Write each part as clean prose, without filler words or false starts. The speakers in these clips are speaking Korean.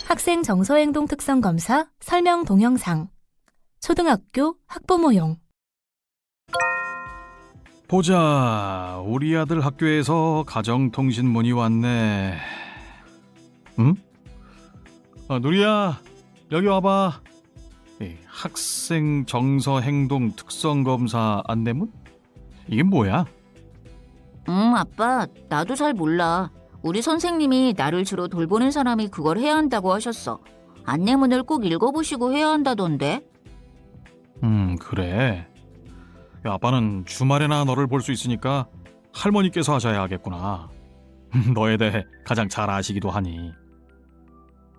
학생 정서행동 특성 검사 설명 동영상. 초등학교 학부모용. 보자, 우리 아들 학교에서 가정통신문이 왔네. 응? 누리야, 여기 와봐. 학생 정서 행동 특성 검사 안내문? 이게 뭐야? 아빠, 나도 잘 몰라. 우리 선생님이 나를 주로 돌보는 사람이 그걸 해야 한다고 하셨어. 안내문을 꼭 읽어보시고 해야 한다던데. 그래. 야, 아빠는 주말에나 너를 볼 수 있으니까 할머니께서 하셔야 하겠구나. 너에 대해 가장 잘 아시기도 하니.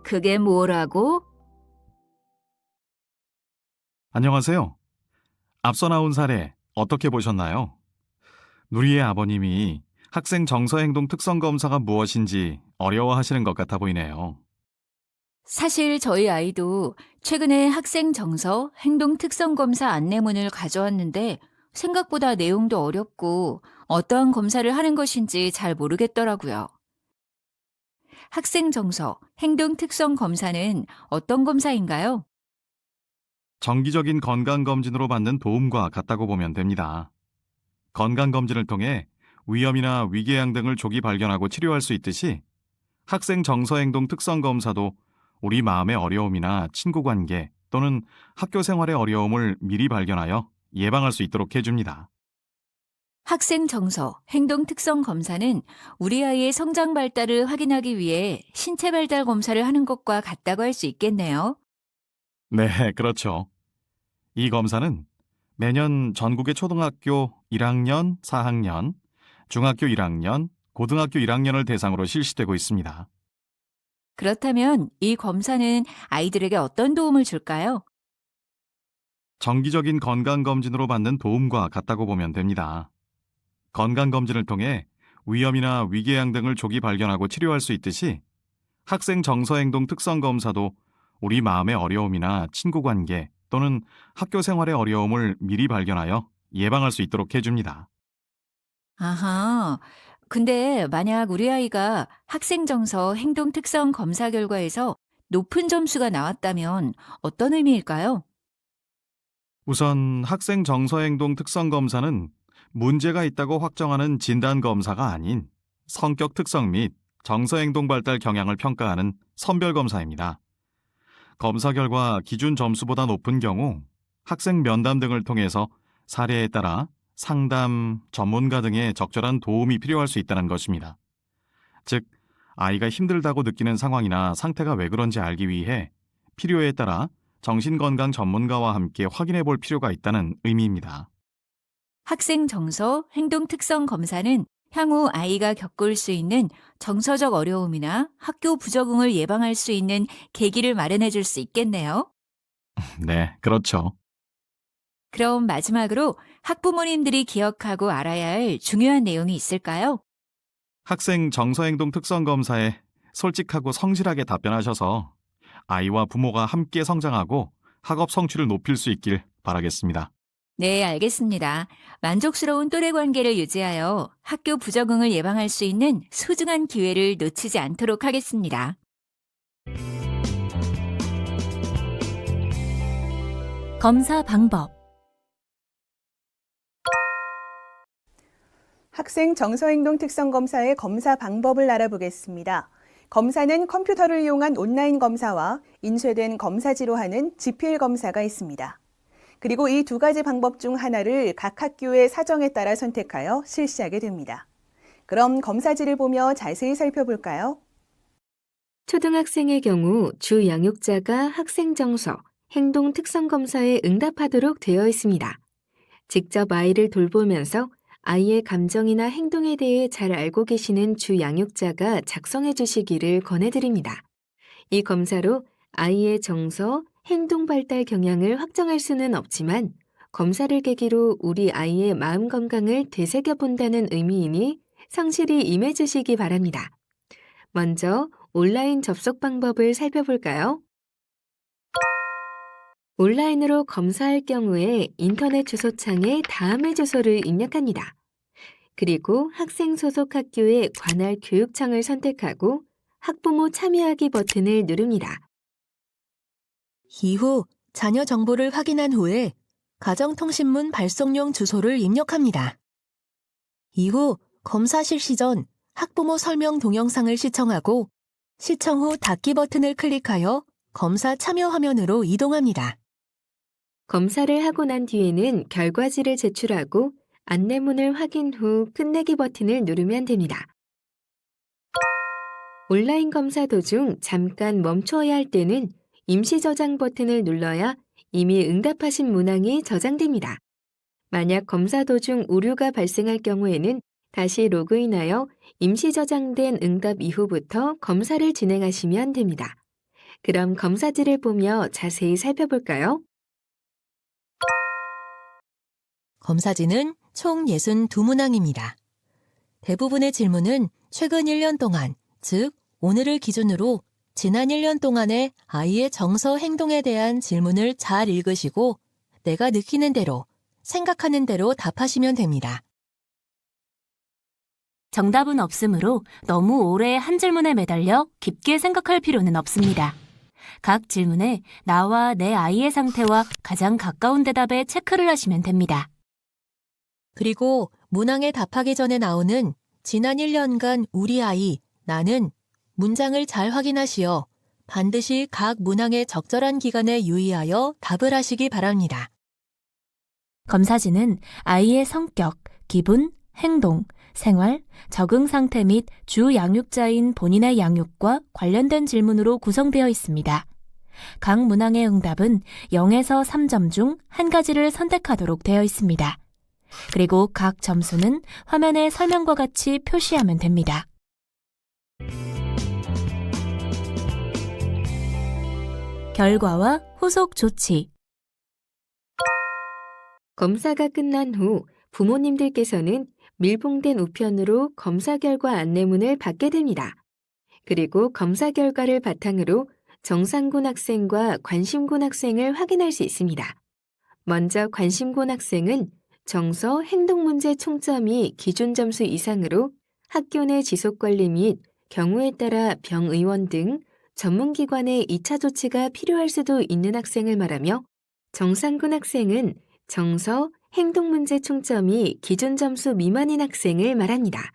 그게 뭐라고? 안녕하세요. 앞서 나온 사례 어떻게 보셨나요? 누리의 아버님이 학생 정서행동 특성 검사가 무엇인지 어려워하시는 것 같아 보이네요. 사실 저희 아이도 최근에 학생 정서 행동 특성 검사 안내문을 가져왔는데 생각보다 내용도 어렵고 어떠한 검사를 하는 것인지 잘 모르겠더라고요. 학생 정서 행동 특성 검사는 어떤 검사인가요? 정기적인 건강검진으로 받는 도움과 같다고 보면 됩니다. 건강검진을 통해 위험이나 위궤양 등을 조기 발견하고 치료할 수 있듯이 학생 정서행동 특성 검사도 우리 마음의 어려움이나 친구관계 또는 학교 생활의 어려움을 미리 발견하여 예방할 수 있도록 해줍니다. 학생 정서 행동 특성 검사는 우리 아이의 성장 발달을 확인하기 위해 신체 발달 검사를 하는 것과 같다고 할 수 있겠네요. 네, 그렇죠. 이 검사는 매년 전국의 초등학교 1학년, 4학년, 중학교 1학년, 고등학교 1학년을 대상으로 실시되고 있습니다. 그렇다면 이 검사는 아이들에게 어떤 도움을 줄까요? 정기적인 건강검진으로 받는 도움과 같다고 보면 됩니다. 건강검진을 통해 위험이나 위궤양 등을 조기 발견하고 치료할 수 있듯이 학생 정서행동 특성 검사도 우리 마음의 어려움이나 친구관계 또는 학교 생활의 어려움을 미리 발견하여 예방할 수 있도록 해줍니다. 아하. 근데 만약 우리 아이가 학생 정서 행동 특성 검사 결과에서 높은 점수가 나왔다면 어떤 의미일까요? 우선 학생 정서행동 특성 검사는 문제가 있다고 확정하는 진단 검사가 아닌 성격 특성 및 정서행동 발달 경향을 평가하는 선별 검사입니다. 검사 결과 기준 점수보다 높은 경우 학생 면담 등을 통해서 사례에 따라 상담, 전문가 등의 적절한 도움이 필요할 수 있다는 것입니다. 즉, 아이가 힘들다고 느끼는 상황이나 상태가 왜 그런지 알기 위해 필요에 따라 정신건강 전문가와 함께 확인해 볼 필요가 있다는 의미입니다. 학생 정서 행동 특성 검사는 향후 아이가 겪을 수 있는 정서적 어려움이나 학교 부적응을 예방할 수 있는 계기를 마련해 줄 수 있겠네요. 네, 그렇죠. 그럼 마지막으로 학부모님들이 기억하고 알아야 할 중요한 내용이 있을까요? 학생 정서행동 특성 검사에 솔직하고 성실하게 답변하셔서 아이와 부모가 함께 성장하고 학업 성취를 높일 수 있길 바라겠습니다. 네, 알겠습니다. 만족스러운 또래 관계를 유지하여 학교 부적응을 예방할 수 있는 소중한 기회를 놓치지 않도록 하겠습니다. 검사 방법. 학생 정서행동 특성 검사의 검사 방법을 알아보겠습니다. 검사는 컴퓨터를 이용한 온라인 검사와 인쇄된 검사지로 하는 지필 검사가 있습니다. 그리고 이 두 가지 방법 중 하나를 각 학교의 사정에 따라 선택하여 실시하게 됩니다. 그럼 검사지를 보며 자세히 살펴볼까요? 초등학생의 경우 주 양육자가 학생 정서, 행동 특성 검사에 응답하도록 되어 있습니다. 직접 아이를 돌보면서 아이의 감정이나 행동에 대해 잘 알고 계시는 주 양육자가 작성해 주시기를 권해드립니다. 이 검사로 아이의 정서, 행동 발달 경향을 확정할 수는 없지만 검사를 계기로 우리 아이의 마음 건강을 되새겨 본다는 의미이니 성실히 임해 주시기 바랍니다. 먼저 온라인 접속 방법을 살펴볼까요? 온라인으로 검사할 경우에 인터넷 주소창에 다음의 주소를 입력합니다. 그리고 학생 소속 학교의 관할 교육청을 선택하고 학부모 참여하기 버튼을 누릅니다. 이후 자녀 정보를 확인한 후에 가정통신문 발송용 주소를 입력합니다. 이후 검사 실시 전 학부모 설명 동영상을 시청하고 시청 후 닫기 버튼을 클릭하여 검사 참여 화면으로 이동합니다. 검사를 하고 난 뒤에는 결과지를 제출하고 안내문을 확인 후 끝내기 버튼을 누르면 됩니다. 온라인 검사 도중 잠깐 멈추어야 할 때는 임시 저장 버튼을 눌러야 이미 응답하신 문항이 저장됩니다. 만약 검사 도중 오류가 발생할 경우에는 다시 로그인하여 임시 저장된 응답 이후부터 검사를 진행하시면 됩니다. 그럼 검사지를 보며 자세히 살펴볼까요? 검사지는 총 62문항입니다. 대부분의 질문은 최근 1년 동안, 즉 오늘을 기준으로 지난 1년 동안의 아이의 정서 행동에 대한 질문을 잘 읽으시고 내가 느끼는 대로, 생각하는 대로 답하시면 됩니다. 정답은 없으므로 너무 오래 한 질문에 매달려 깊게 생각할 필요는 없습니다. 각 질문에 나와 내 아이의 상태와 가장 가까운 대답에 체크를 하시면 됩니다. 그리고 문항에 답하기 전에 나오는 지난 1년간 우리 아이, 나는 문장을 잘 확인하시어 반드시 각 문항의 적절한 기간에 유의하여 답을 하시기 바랍니다. 검사지는 아이의 성격, 기분, 행동, 생활, 적응 상태 및 주 양육자인 본인의 양육과 관련된 질문으로 구성되어 있습니다. 각 문항의 응답은 0에서 3점 중 한 가지를 선택하도록 되어 있습니다. 그리고 각 점수는 화면의 설명과 같이 표시하면 됩니다. 결과와 후속 조치. 검사가 끝난 후 부모님들께서는 밀봉된 우편으로 검사 결과 안내문을 받게 됩니다. 그리고 검사 결과를 바탕으로 정상군 학생과 관심군 학생을 확인할 수 있습니다. 먼저 관심군 학생은 정서 행동 문제 총점이 기준 점수 이상으로 학교 내 지속관리 및 경우에 따라 병의원 등 전문기관의 2차 조치가 필요할 수도 있는 학생을 말하며 정상군 학생은 정서, 행동 문제 총점이 기준 점수 미만인 학생을 말합니다.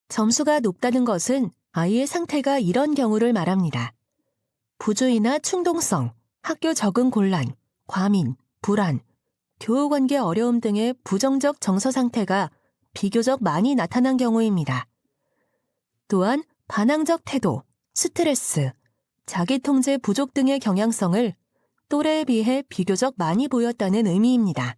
점수가 높다는 것은 아이의 상태가 이런 경우를 말합니다. 부주의나 충동성, 학교 적응 곤란, 과민, 불안, 교우관계 어려움 등의 부정적 정서 상태가 비교적 많이 나타난 경우입니다. 또한 반항적 태도, 스트레스, 자기통제 부족 등의 경향성을 또래에 비해 비교적 많이 보였다는 의미입니다.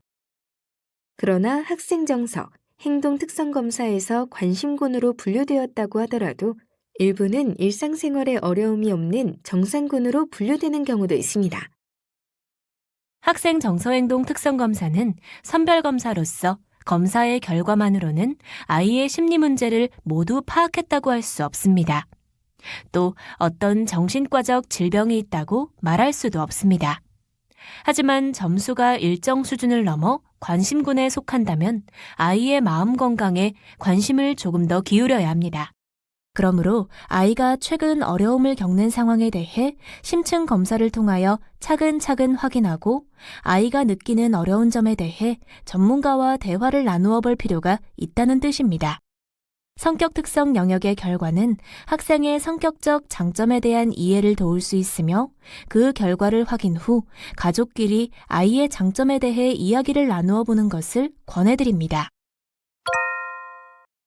그러나 학생 정서, 행동 특성 검사에서 관심군으로 분류되었다고 하더라도 일부는 일상생활에 어려움이 없는 정상군으로 분류되는 경우도 있습니다. 학생 정서행동 특성 검사는 선별 검사로서 검사의 결과만으로는 아이의 심리 문제를 모두 파악했다고 할 수 없습니다. 또 어떤 정신과적 질병이 있다고 말할 수도 없습니다. 하지만 점수가 일정 수준을 넘어 관심군에 속한다면 아이의 마음 건강에 관심을 조금 더 기울여야 합니다. 그러므로 아이가 최근 어려움을 겪는 상황에 대해 심층 검사를 통하여 차근차근 확인하고 아이가 느끼는 어려운 점에 대해 전문가와 대화를 나누어 볼 필요가 있다는 뜻입니다. 성격 특성 영역의 결과는 학생의 성격적 장점에 대한 이해를 도울 수 있으며 그 결과를 확인 후 가족끼리 아이의 장점에 대해 이야기를 나누어 보는 것을 권해드립니다.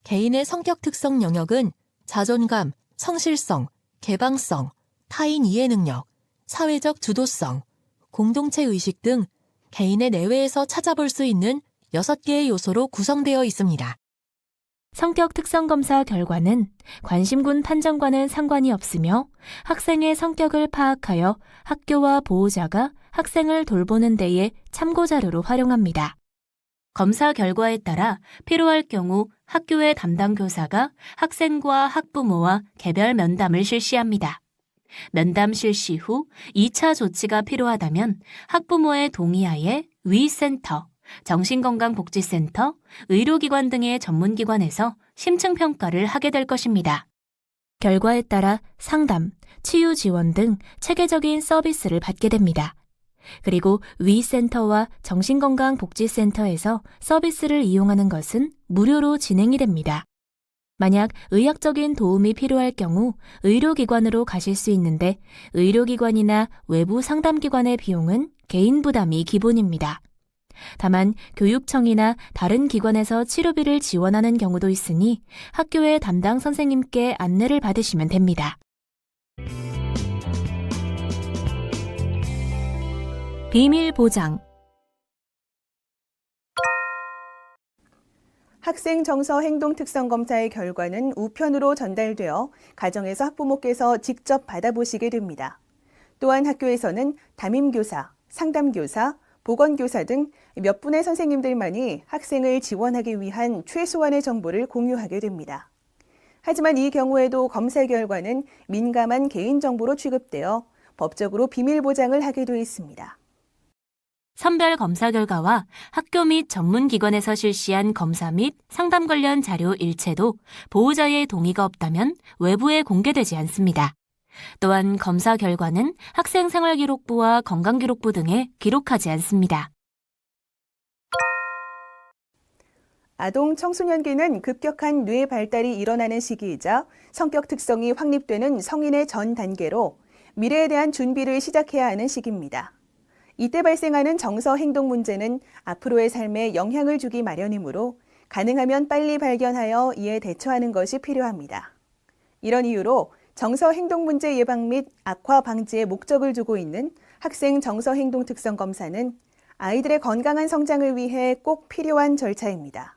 개인의 성격 특성 영역은 자존감, 성실성, 개방성, 타인 이해 능력, 사회적 주도성, 공동체 의식 등 개인의 내외에서 찾아볼 수 있는 6개의 요소로 구성되어 있습니다. 성격 특성 검사 결과는 관심군 판정과는 상관이 없으며 학생의 성격을 파악하여 학교와 보호자가 학생을 돌보는 데에 참고자료로 활용합니다. 검사 결과에 따라 필요할 경우 학교의 담당 교사가 학생과 학부모와 개별 면담을 실시합니다. 면담 실시 후 2차 조치가 필요하다면 학부모의 동의하에 위센터, 정신건강복지센터, 의료기관 등의 전문기관에서 심층평가를 하게 될 것입니다. 결과에 따라 상담, 치유 지원 등 체계적인 서비스를 받게 됩니다. 그리고 위 센터와 정신건강복지센터에서 서비스를 이용하는 것은 무료로 진행이 됩니다. 만약 의학적인 도움이 필요할 경우 의료기관으로 가실 수 있는데 의료기관이나 외부 상담기관의 비용은 개인 부담이 기본입니다. 다만 교육청이나 다른 기관에서 치료비를 지원하는 경우도 있으니 학교의 담당 선생님께 안내를 받으시면 됩니다. 비밀 보장. 학생 정서 행동 특성 검사의 결과는 우편으로 전달되어 가정에서 학부모께서 직접 받아보시게 됩니다. 또한 학교에서는 담임교사, 상담교사, 보건교사 등 몇 분의 선생님들만이 학생을 지원하기 위한 최소한의 정보를 공유하게 됩니다. 하지만 이 경우에도 검사 결과는 민감한 개인정보로 취급되어 법적으로 비밀 보장을 하게 돼 있습니다. 선별 검사 결과와 학교 및 전문기관에서 실시한 검사 및 상담 관련 자료 일체도 보호자의 동의가 없다면 외부에 공개되지 않습니다. 또한 검사 결과는 학생생활기록부와 건강기록부 등에 기록하지 않습니다. 아동 청소년기는 급격한 뇌 발달이 일어나는 시기이자 성격 특성이 확립되는 성인의 전 단계로 미래에 대한 준비를 시작해야 하는 시기입니다. 이때 발생하는 정서 행동 문제는 앞으로의 삶에 영향을 주기 마련이므로 가능하면 빨리 발견하여 이에 대처하는 것이 필요합니다. 이런 이유로 정서 행동 문제 예방 및 악화 방지에 목적을 두고 있는 학생 정서 행동 특성 검사는 아이들의 건강한 성장을 위해 꼭 필요한 절차입니다.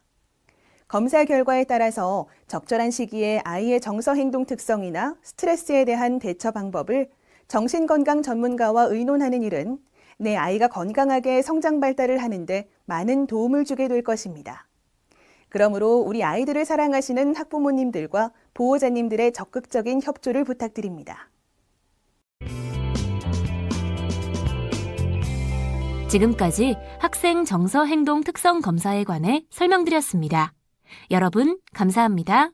검사 결과에 따라서 적절한 시기에 아이의 정서 행동 특성이나 스트레스에 대한 대처 방법을 정신건강 전문가와 의논하는 일은 내 아이가 건강하게 성장 발달을 하는데 많은 도움을 주게 될 것입니다. 그러므로 우리 아이들을 사랑하시는 학부모님들과 보호자님들의 적극적인 협조를 부탁드립니다. 지금까지 학생 정서 행동 특성 검사에 관해 설명드렸습니다. 여러분, 감사합니다.